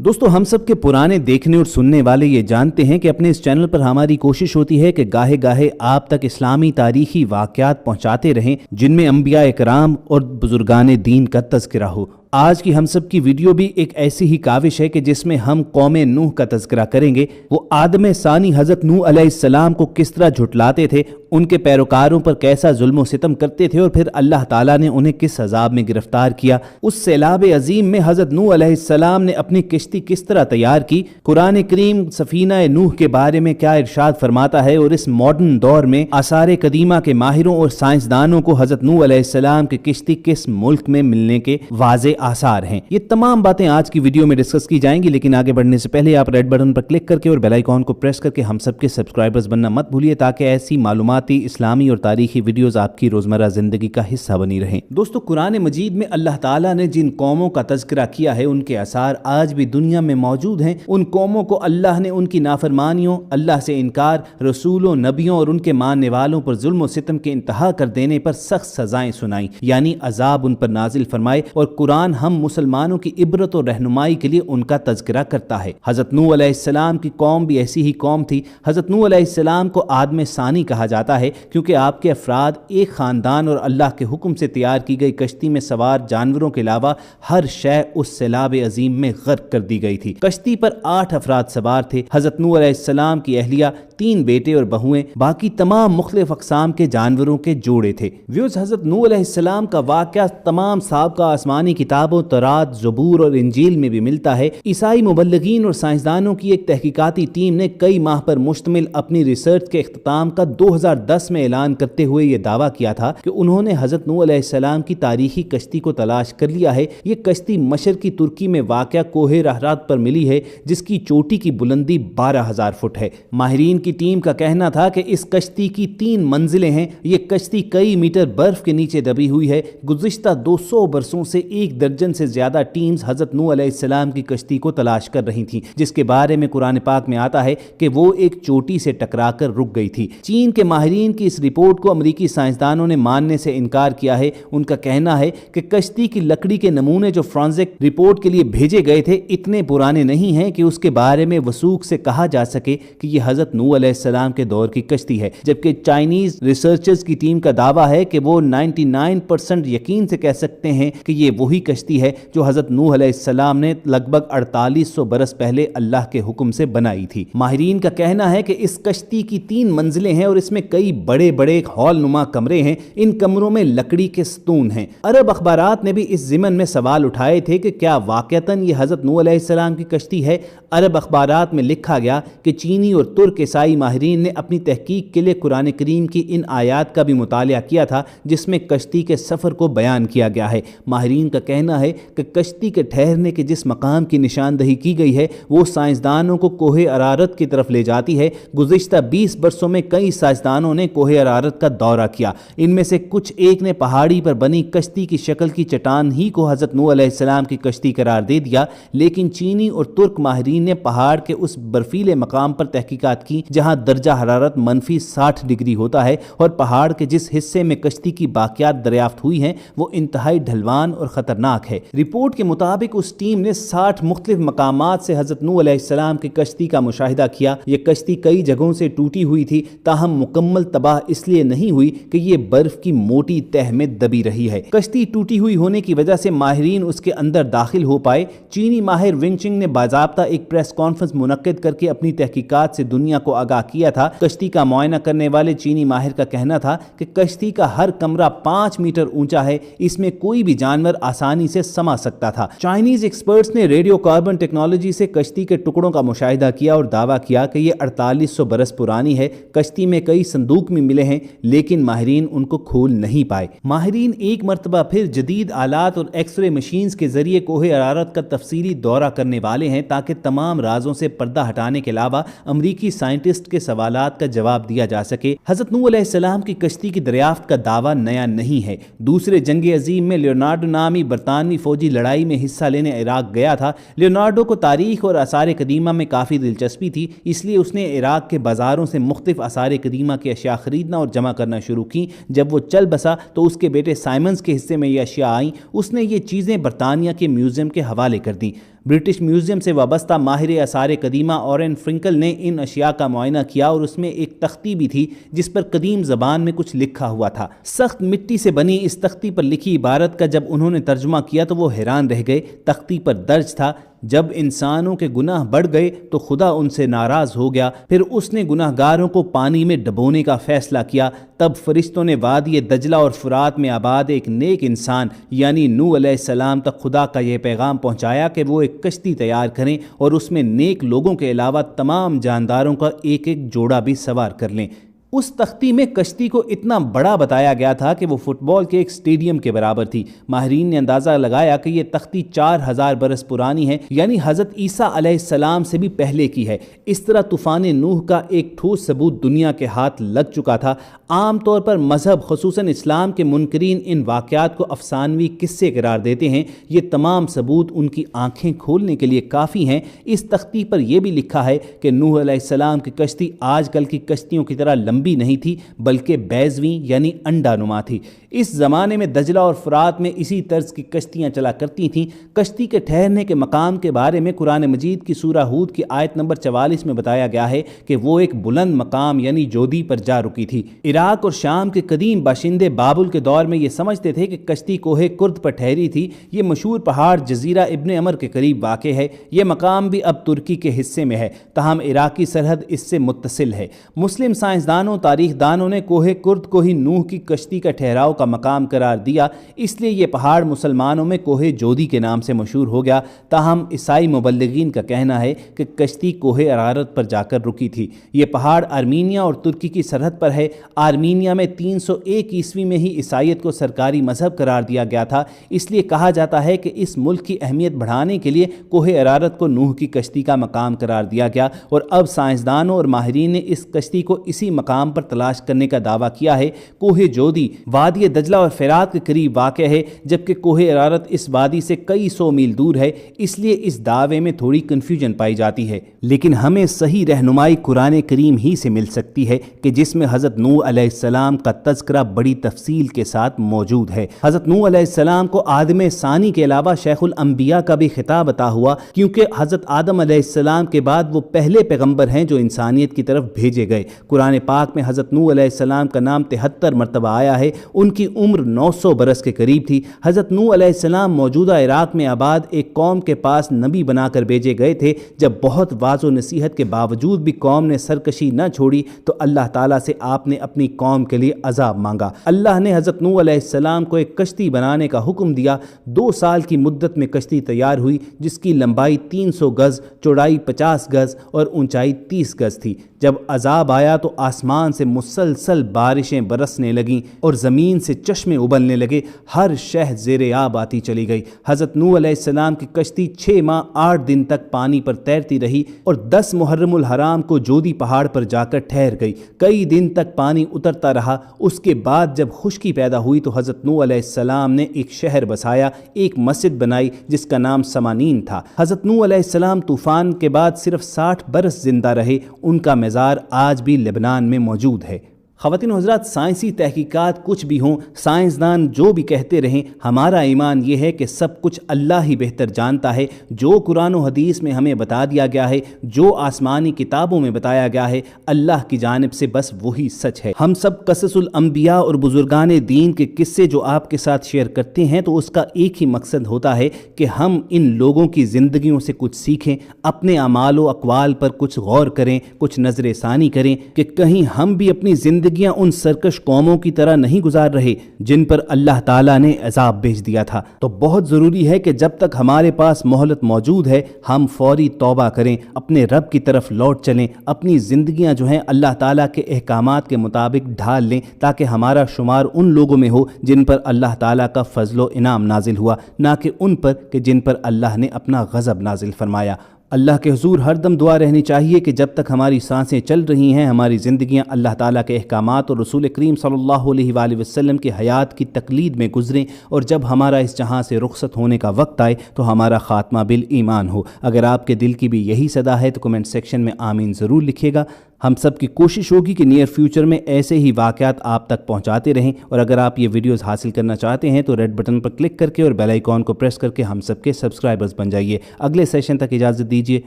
दोस्तों, हम सब के पुराने देखने और सुनने वाले ये जानते हैं कि अपने इस चैनल पर हमारी कोशिश होती है कि गाहे गाहे आप तक इस्लामी तारीखी वाक़यात पहुंचाते रहें जिनमें अंबिया इकराम और बुजुर्गान दीन का तज़किरा हो। आज की हम सब की वीडियो भी एक ऐसी ही काविश है कि जिसमें हम कौमे नूह का तज़किरा करेंगे। वो आदम सानी हज़रत नूह अलैहिस्सलाम को किस तरह झुटलाते थे, उनके पैरोकारों पर कैसा जुल्म सितम करते थे और फिर अल्लाह ताला ने उन्हें किस अजाब में गिरफ्तार किया। उस सैलाब अजीम में हज़रत नूह अलैहिस्सलाम ने अपनी किश्ती किस तरह तैयार की। कुरान करीम सफीना नूह के बारे में क्या इरशाद फरमाता है और इस मॉडर्न दौर में आसार कदीमा के माहिरों और साइंसदानों को हज़रत नूह अलैहिस्सलाम की किश्ती किस मुल्क में मिलने के वाज़े आसार हैं। ये तमाम बातें आज की वीडियो में डिस्कस की जाएंगी, लेकिन आगे बढ़ने से पहले आप रेड बटन पर क्लिक करके और बेल आइकॉन को प्रेस करके हम सबके सब्सक्राइबर्स बनना मत भूलिए, ताकि ऐसी मालूमाती, इस्लामी और तारीखी वीडियोस आपकी रोजमर्रा जिंदगी का हिस्सा बनी रहें। दोस्तों, कुरान मजीद में अल्लाह ताला ने जिन कौमों का तज़किरा किया है उनके आसार आज भी दुनिया में मौजूद हैं। उन कौमों को अल्लाह ने उनकी नाफरमानियों, अल्लाह से इनकार, रसूलों, नबियों और उनके मानने वालों पर जुल्म सितम के इंतहा कर देने पर सख्त सजाएं सुनाई, यानी अजाब उन पर नाजिल फरमाए। और कुरान हम मुसलमानों की इबरत और रहनुमाई के लिए उनका तज़किरा करता है। हज़रत नूह अलैहिस्सलाम की कौम भी ऐसी ही कौम थी। हज़रत नूह अलैहिस्सलाम को आदम सानी कहा जाता है क्योंकि आपके अफराद एक ख़ानदान और अल्लाह के हुक्म से तैयार की गई कश्ती में सवार जानवरों के अलावा हर शय उस सैलाब अजीम में गर्क कर दी गई थी। कश्ती पर 8 अफराद सवार थे। हज़रत नूह अलैहिस्सलाम की अहलिया, 3 बेटे और बहुएं, बाकी तमाम मुख्तलिफ अक़साम के जानवरों के जोड़े थे। व्यूअर्स, हज़रत नूह अलैहिस्सलाम का वाक़या तमाम साबिक़ा आसमानी किताबों तौरात, ज़बूर और इंजील में भी मिलता है। ईसाई मुबल्लिगीन और साइंसदानों की एक तहकीकाती टीम ने कई माह पर मुश्तमिल अपनी रिसर्च के इख्तिताम का 2010 में ऐलान करते हुए यह दावा किया था कि उन्होंने हज़रत नूह अलैहिस्सलाम की तारीखी कश्ती को तलाश कर लिया है। ये कश्ती मशरकी तुर्की में वाक़या कोहे रहरात पर मिली है, जिसकी चोटी की बुलंदी 12,000 फुट है। माहिरीन की टीम का कहना था कि इस कश्ती की 3 मंजिलें हैं। ये कश्ती कई मीटर बर्फ के नीचे दबी हुई है। गुज़िश्ता 200 बरसों से 1 दर्जन से ज्यादा टीम्स हज़रत नूह अलैहिस्सलाम की कश्ती को तलाश कर रही थीं, जिसके बारे में कुरान पाक में आता है कि वो एक चोटी से टकराकर रुक गई थी। चीन के माहिरीन की इस रिपोर्ट को अमरीकी साइंसदानों ने मानने से इनकार किया है। उनका कहना है कि कश्ती की लकड़ी के नमूने जो फॉरेंसिक रिपोर्ट के लिए भेजे गए थे इतने पुराने नहीं हैं कि उसके बारे में वसूख से कहा जा सके कि यह हज़रत नूह अलैहिस्सलाम के दौर की कश्ती है, जबकि चाइनीज रिसर्चर्स की टीम का दावा है कि वो 99% यकीन से कह सकते हैं कि ये वही कश्ती है जो हज़रत नूह अलैहिस्सलाम ने लगभग 4800 बरस पहले अल्लाह के हुक्म से बनाई थी। माहिरीन का कहना है कि इस कश्ती की 3 मंजिलें हैं और इसमें कई बड़े बड़े हॉल नुमा कमरे हैं। इन कमरों में लकड़ी के सतून हैं। अरब अखबारात ने भी इस ज़िमन में सवाल उठाए थे कि क्या वाक़तन ये हज़रत नूह अलैहिस्सलाम की कश्ती है। अरब अखबारात में लिखा गया कि चीनी और तुर्क ईसाई माहिरीन ने अपनी तहकीक के लिए कुरान करीम की इन आयात का भी मुतालिया किया था, जिसमें कश्ती के सफ़र को बयान किया गया है। माहिरीन का कहना है कि कश्ती के ठहरने के जिस मकाम की निशानदही की गई है वो साइंसदानों को कोहे अरारत की तरफ ले जाती है। गुज़िश्ता 20 बरसों में कई साइंसदानों ने कोहे अरारत का दौरा किया। इनमें से कुछ एक ने पहाड़ी पर बनी कश्ती की शक्ल की चट्टान ही को हज़रत नूह अलैहिस्सलाम की कश्ती करार दे दिया, लेकिन चीनी और तुर्क माहिरीन ने पहाड़ के उस बर्फीले मकाम पर तहकीकात की जहां दर्जा हरारत -60 डिग्री होता है और पहाड़ के जिस हिस्से में कश्ती की बाकियात दरियाफ्त हुई हैं वो इंतहाई ढलवान और ख़तरनाक है। रिपोर्ट के मुताबिक उस टीम ने 60 मुख्तलिफ मकामात से हज़रत नूह अलैहिस्सलाम की कश्ती का मुशाहिदा किया। ये कश्ती कई जगहों से टूटी हुई थी, ताहम मुकम्मल तबाह इसलिए नहीं हुई कि ये बर्फ की मोटी तह में दबी रही है। कश्ती टूटी हुई होने की वजह से माहिरीन उसके अंदर दाखिल हो पाए। चीनी माहिर विंगचिंग ने बाज़ाब्ता एक प्रेस कॉन्फ्रेंस मुनक्किद करके अपनी तहकीकात से दुनिया को आगाह किया था। कश्ती का मुआयना करने वाले चीनी माहिर का कहना था कि कश्ती का हर कमरा 5 मीटर ऊंचा है, इसमें कोई भी जानवर आसानी से समा सकता था। चाइनीज एक्सपर्ट्स ने रेडियो कार्बन टेक्नोलॉजी से कश्ती के टुकड़ों का मुशाहिदा किया और दावा किया कि यह 4800 बरस पुरानी है। कश्ती में कई संदूक भी मिले हैं, लेकिन माहिरीन उनको खोल नहीं पाए। माहिरीन एक मरतबा फिर जदीद आलात और एक्सरे मशीन्स के जरिए कोहे अरारत का तफसीली दौरा करने वाले हैं, ताकि तमाम राजों से पर्दा हटाने के अलावा अमरीकी साइंटिस्ट के सवालात का जवाब दिया जा सके। हज़रत नूह अलैहिस्सलाम की कश्ती की दरियाफ्त का दावा नया नहीं है। दूसरे जंग अजीम में लियोनार्डो नामी बरतानवी फौजी लड़ाई में हिस्सा लेने इराक गया था। लियोनार्डो को तारीख और आसार कदीमा में काफ़ी दिलचस्पी थी, इसलिए उसने इराक के बाज़ारों से मुख्तलिफ आसार कदीमा की अशिया ख़रीदना और जमा करना शुरू की। जब वो चल बसा तो उसके बेटे साइमन्स के हिस्से में ये अशिया आईं। उसने ये चीज़ें बरतानिया के म्यूज़ियम के हवाले कर दी। برٹش میوزیم سے وابستہ ماہر آثار قدیمہ اورین فرنکل نے ان اشیاء کا معائنہ کیا اور اس میں ایک تختی بھی تھی جس پر قدیم زبان میں کچھ لکھا ہوا تھا۔ سخت مٹی سے بنی اس تختی پر لکھی عبارت کا جب انہوں نے ترجمہ کیا تو وہ حیران رہ گئے۔ تختی پر درج تھا، جب انسانوں کے گناہ بڑھ گئے تو خدا ان سے ناراض ہو گیا، پھر اس نے گناہ گاروں کو پانی میں ڈبونے کا فیصلہ کیا۔ تب فرشتوں نے وادی دجلہ اور فرات میں آباد ایک نیک انسان یعنی نوح علیہ السلام تک خدا کا یہ پیغام پہنچایا کہ وہ ایک کشتی تیار کریں اور اس میں نیک لوگوں کے علاوہ تمام جانداروں کا ایک ایک جوڑا بھی سوار کر لیں۔ اس تختی میں کشتی کو اتنا بڑا بتایا گیا تھا کہ وہ فٹ بال کے ایک سٹیڈیم کے برابر تھی۔ ماہرین نے اندازہ لگایا کہ یہ تختی 4000 برس پرانی ہے، یعنی حضرت عیسیٰ علیہ السلام سے بھی پہلے کی ہے۔ اس طرح طوفان نوح کا ایک ٹھوس ثبوت دنیا کے ہاتھ لگ چکا تھا۔ عام طور پر مذہب خصوصاً اسلام کے منکرین ان واقعات کو افسانوی قصے قرار دیتے ہیں۔ یہ تمام ثبوت ان کی آنکھیں کھولنے کے لیے کافی ہیں۔ اس تختی پر یہ بھی لکھا ہے کہ نوح علیہ السلام کی کشتی آج کل کی کشتیوں کی طرح لمبی نہیں تھی بلکہ بیضویں یعنی انڈا نما تھی۔ اس زمانے میں دجلہ اور فرات میں اسی طرز کی کشتیاں چلا کرتی تھیں۔ کشتی کے ٹھہرنے کے مقام کے بارے میں قرآن مجید کی سورہ ہود کی آیت نمبر 44 میں بتایا گیا ہے کہ وہ ایک بلند مقام یعنی جودی پر جا رکی تھی۔ عراق اور شام کے قدیم باشندے بابل کے دور میں یہ سمجھتے تھے کہ کشتی کوہ کرد پر ٹھہری تھی۔ یہ مشہور پہاڑ جزیرہ ابن عمر کے قریب واقع ہے۔ یہ مقام بھی اب ترکی کے حصے میں ہے، تاہم عراقی سرحد اس سے متصل ہے۔ مسلم سائنسدانوں تاریخ دانوں نے کوہ کرد کو ہی نوح کی کشتی کا ٹھہراؤ کا مقام قرار دیا، اس لیے یہ پہاڑ مسلمانوں میں کوہ جودی کے نام سے مشہور ہو گیا۔ تاہم عیسائی مبلغین کا کہنا ہے کہ کشتی کوہ ارارات پر جا کر رکی تھی۔ یہ پہاڑ آرمینیا اور ترکی کی سرحد پر ہے۔ آرمینیا میں 301 عیسوی میں ہی عیسائیت کو سرکاری مذہب قرار دیا گیا تھا، اس لیے کہا جاتا ہے کہ اس ملک کی اہمیت بڑھانے کے لیے کوہ ارارات کو نوح کی کشتی کا مقام قرار دیا گیا، اور اب سائنسدانوں اور ماہرین نے اس کشتی کو اسی مقام پر تلاش کرنے کا دعویٰ کیا ہے۔ کوہ جودی وادی دجلہ اور فرات کے قریب واقع ہے، جبکہ کوہ ارارات اس وادی سے کئی سو میل دور ہے، اس لیے اس دعوے میں تھوڑی کنفیوژن پائی جاتی ہے۔ لیکن ہمیں صحیح رہنمائی قرآن کریم ہی سے مل سکتی ہے کہ جس میں حضرت نوح علیہ السلام کا تذکرہ بڑی تفصیل کے ساتھ موجود ہے۔ حضرت نوح علیہ السلام کو آدم ثانی کے علاوہ شیخ الانبیاء کا بھی خطاب عطا ہوا، کیونکہ حضرت آدم علیہ السلام کے بعد وہ پہلے پیغمبر ہیں جو انسانیت کی طرف بھیجے گئے۔ قرآن پاک میں حضرت نوح علیہ السلام کا نام 73 مرتبہ آیا ہے۔ ان کی عمر 900 برس کے قریب تھی۔ حضرت نوح علیہ السلام موجودہ عراق میں آباد ایک قوم کے پاس نبی بنا کر بھیجے گئے تھے۔ جب بہت واضح و نصیحت کے باوجود بھی قوم نے سرکشی نہ چھوڑی تو اللہ تعالیٰ سے آپ نے اپنی قوم کے لیے عذاب مانگا۔ اللہ نے حضرت نوح علیہ السلام کو ایک کشتی بنانے کا حکم دیا۔ 2 سال کی مدت میں کشتی تیار ہوئی، جس کی لمبائی 300 گز، چوڑائی 50 گز اور اونچائی 30 گز تھی۔ جب عذاب آیا تو آسمان سے مسلسل بارشیں برسنے لگیں اور زمین سے چشمے ابلنے لگے، ہر شہ زیر آب آتی چلی گئی۔ حضرت نوح علیہ السلام کی کشتی 6 ماہ 8 دن تک پانی پر تیرتی رہی اور 10 محرم الحرام کو جودی پہاڑ پر جا کر ٹھہر گئی۔ کئی دن تک پانی اترتا رہا۔ اس کے بعد جب خشکی پیدا ہوئی تو حضرت نوح علیہ السلام نے ایک شہر بسایا، ایک مسجد بنائی جس کا نام سمانین تھا۔ حضرت نوح علیہ السلام طوفان کے بعد صرف 60 برس زندہ رہے۔ ان کا مزار آج بھی لبنان میں موجود ہے۔ خواتین و حضرات، سائنسی تحقیقات کچھ بھی ہوں، سائنسدان جو بھی کہتے رہیں، ہمارا ایمان یہ ہے کہ سب کچھ اللہ ہی بہتر جانتا ہے۔ جو قرآن و حدیث میں ہمیں بتا دیا گیا ہے، جو آسمانی کتابوں میں بتایا گیا ہے، اللہ کی جانب سے بس وہی سچ ہے۔ ہم سب قصص الانبیاء اور بزرگان دین کے قصے جو آپ کے ساتھ شیئر کرتے ہیں تو اس کا ایک ہی مقصد ہوتا ہے کہ ہم ان لوگوں کی زندگیوں سے کچھ سیکھیں، اپنے اعمال و اقوال پر کچھ غور کریں، کچھ نظر ثانی کریں کہ کہیں ہم بھی اپنی زندگیاں ان سرکش قوموں کی طرح نہیں گزار رہے جن پر اللہ تعالیٰ نے عذاب بھیج دیا تھا۔ تو بہت ضروری ہے کہ جب تک ہمارے پاس مہلت موجود ہے ہم فوری توبہ کریں، اپنے رب کی طرف لوٹ چلیں، اپنی زندگیاں جو ہیں اللہ تعالیٰ کے احکامات کے مطابق ڈھال لیں، تاکہ ہمارا شمار ان لوگوں میں ہو جن پر اللہ تعالیٰ کا فضل و انعام نازل ہوا، نہ کہ ان پر کہ جن پر اللہ نے اپنا غضب نازل فرمایا۔ اللہ کے حضور ہر دم دعا رہنی چاہیے کہ جب تک ہماری سانسیں چل رہی ہیں ہماری زندگیاں اللہ تعالیٰ کے احکامات اور رسول کریم صلی اللہ علیہ وآلہ وسلم کی حیات کی تقلید میں گزریں، اور جب ہمارا اس جہاں سے رخصت ہونے کا وقت آئے تو ہمارا خاتمہ بالایمان ہو۔ اگر آپ کے دل کی بھی یہی صدا ہے تو کمنٹ سیکشن میں آمین ضرور لکھیے گا۔ हम सब की कोशिश होगी कि नियर फ्यूचर में ऐसे ही वाक़यात आप तक पहुंचाते रहें। और अगर आप ये वीडियोस हासिल करना चाहते हैं तो रेड बटन पर क्लिक करके और बेल आइकॉन को प्रेस करके हम सब के सब्सक्राइबर्स बन जाइए। अगले सेशन तक इजाज़त दीजिए।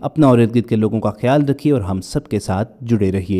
अपना और इर्द गिर्द के लोगों का ख्याल रखिए और हम सब के साथ जुड़े रहिए।